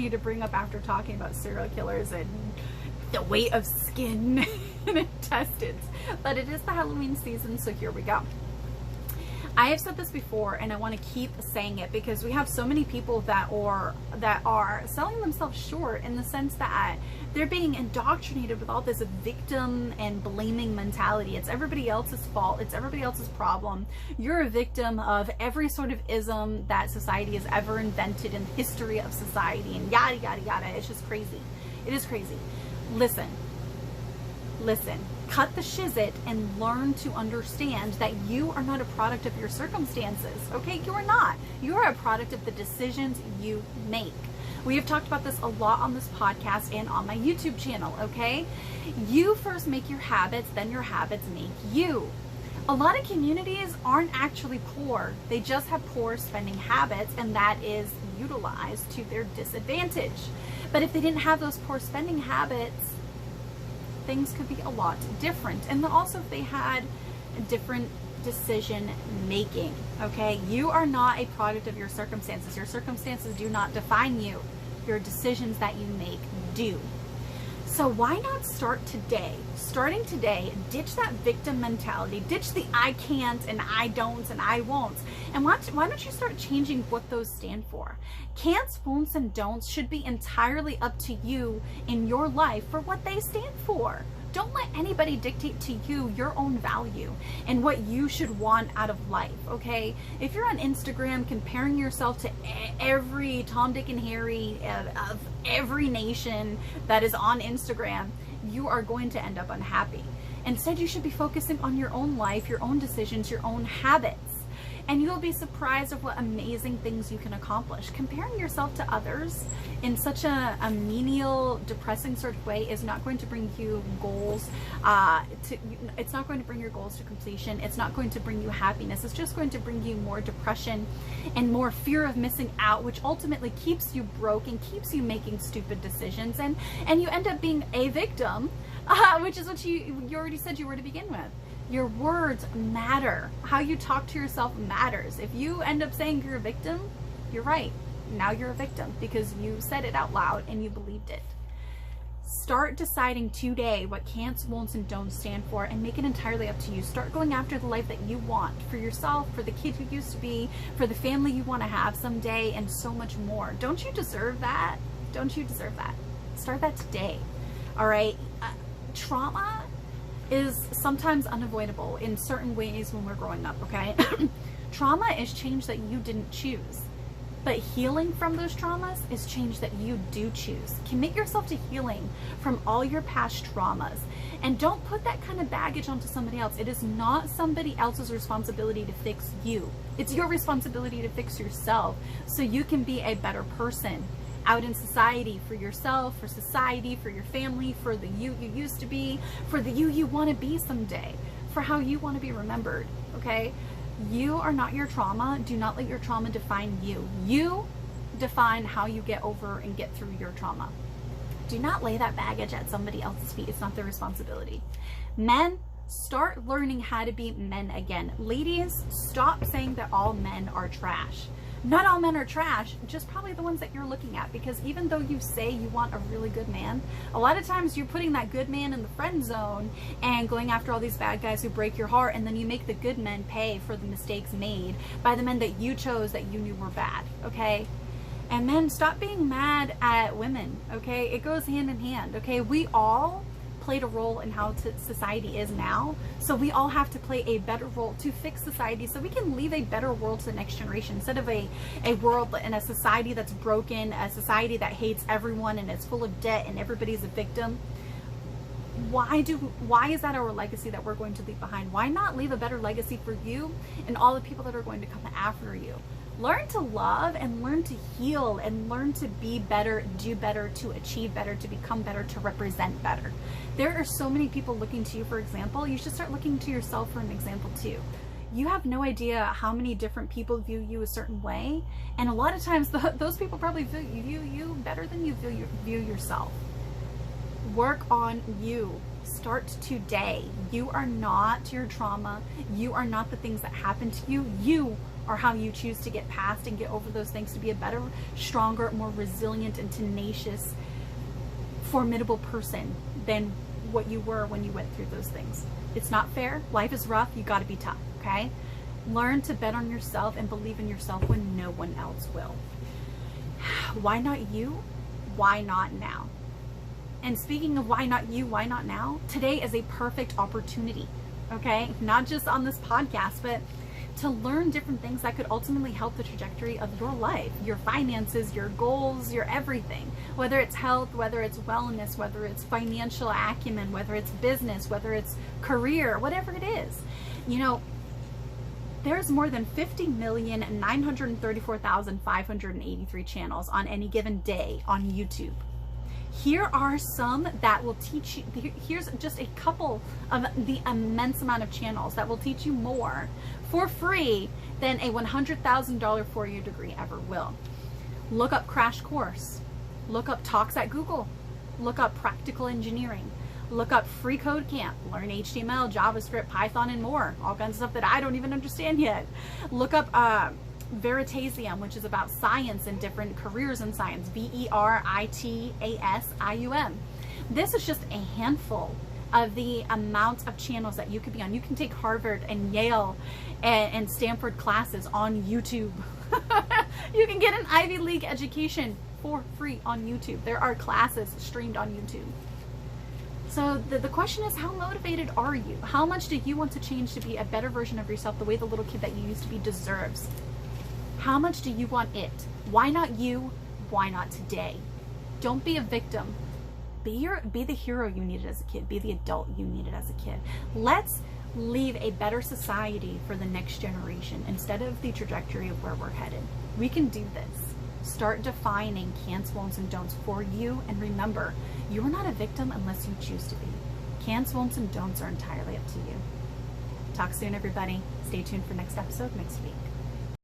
to bring up after talking about serial killers and the weight of skin and intestines. But it is the Halloween season, so here we go. I have said this before, and I want to keep saying it because we have so many people that are selling themselves short, in the sense that they're being indoctrinated with all this victim and blaming mentality. It's everybody else's fault. It's everybody else's problem. You're a victim of every sort of ism that society has ever invented in the history of society, and yada, yada, yada. It's just crazy. It is crazy. Listen. Cut the shizit and learn to understand that you are not a product of your circumstances, okay? You are not. You are a product of the decisions you make. We have talked about this a lot on this podcast and on my YouTube channel, okay? You first make your habits, then your habits make you. A lot of communities aren't actually poor. They just have poor spending habits, and that is utilized to their disadvantage. But if they didn't have those poor spending habits, things could be a lot different. And then also if they had different decision making, okay? You are not a product of your circumstances. Your circumstances do not define you. Your decisions that you make do. So why not start today? Starting today, ditch that victim mentality, ditch the I can't and I don't and I won't. And why don't you start changing what those stand for? Can'ts, won'ts, and don'ts should be entirely up to you in your life for what they stand for. Don't let anybody dictate to you your own value and what you should want out of life, okay? If you're on Instagram comparing yourself to every Tom, Dick, and Harry of every nation that is on Instagram, you are going to end up unhappy. Instead, you should be focusing on your own life, your own decisions, your own habits. And you'll be surprised of what amazing things you can accomplish. Comparing yourself to others in such a menial, depressing sort of way is not going to bring you goals. It's not going to bring your goals to completion. It's not going to bring you happiness. It's just going to bring you more depression and more fear of missing out, which ultimately keeps you broke and keeps you making stupid decisions. And you end up being a victim, which is what you already said you were to begin with. Your words matter. How you talk to yourself matters. If you end up saying you're a victim, you're right. Now you're a victim because you said it out loud and you believed it. Start deciding today what can'ts, won'ts, and don'ts stand for, and make it entirely up to you. Start going after the life that you want for yourself, for the kid you used to be, for the family you want to have someday, and so much more. Don't you deserve that? Don't you deserve that? Start that today. All right? Trauma is sometimes unavoidable in certain ways when we're growing up, okay? Trauma is change that you didn't choose. But healing from those traumas is change that you do choose. Commit yourself to healing from all your past traumas. And don't put that kind of baggage onto somebody else. It is not somebody else's responsibility to fix you. It's your responsibility to fix yourself so you can be a better person out in society, for yourself, for society, for your family, for the you used to be, for the you want to be someday, for how you want to be remembered, okay? You are not your trauma. Do not let your trauma define you. You define how you get over and get through your trauma. Do not lay that baggage at somebody else's feet. It's not their responsibility. Men, start learning how to be men again. Ladies, stop saying that all men are trash. Not all men are trash, just probably the ones that you're looking at, because even though you say you want a really good man, a lot of times you're putting that good man in the friend zone and going after all these bad guys who break your heart, and then you make the good men pay for the mistakes made by the men that you chose that you knew were bad, okay? And men, stop being mad at women, okay? It goes hand in hand, okay? We all played a role in how society is now, so we all have to play a better role to fix society so we can leave a better world to the next generation, instead of a world and a society that's broken, a society that hates everyone and is full of debt and everybody's a victim. Why is that our legacy that we're going to leave behind? Why not leave a better legacy for you and all the people that are going to come after you? Learn to love and learn to heal and learn to be better, do better, to achieve better, to become better, to represent better. There are so many people looking to you for example. You should start looking to yourself for an example too. You have no idea how many different people view you a certain way, and a lot of times those people probably view you better than you view yourself. Work on you. Start today. You are not your trauma. You are not the things that happen to you. You or how you choose to get past and get over those things to be a better, stronger, more resilient and tenacious, formidable person than what you were when you went through those things. It's not fair. Life is rough. You got to be tough, okay? Learn to bet on yourself and believe in yourself when no one else will. Why not you? Why not now? And speaking of why not you, why not now? Today is a perfect opportunity, okay? Not just on this podcast, but to learn different things that could ultimately help the trajectory of your life, your finances, your goals, your everything. Whether it's health, whether it's wellness, whether it's financial acumen, whether it's business, whether it's career, whatever it is. You know, there's more than 50,934,583 channels on any given day on YouTube. Here are some that will teach you, here's just a couple of the immense amount of channels that will teach you more for free than a $100,000 four-year degree ever will. Look up Crash Course. Look up Talks at Google. Look up Practical Engineering. Look up Free Code Camp. Learn HTML, JavaScript, Python, and more. All kinds of stuff that I don't even understand yet. Look up Veritasium, which is about science and different careers in science. Veritasium. This is just a handful of the amount of channels that you could be on. You can take Harvard and Yale and Stanford classes on YouTube. You can get an Ivy League education for free on YouTube. There are classes streamed on YouTube. So the question is, how motivated are you? How much do you want to change to be a better version of yourself, the way the little kid that you used to be deserves? How much do you want it? Why not you? Why not today? Don't be a victim. Be the hero you needed as a kid. Be the adult you needed as a kid. Let's leave a better society for the next generation instead of the trajectory of where we're headed. We can do this. Start defining can'ts, won'ts, and don'ts for you. And remember, you're not a victim unless you choose to be. Can'ts, won'ts, and don'ts are entirely up to you. Talk soon, everybody. Stay tuned for next episode next week.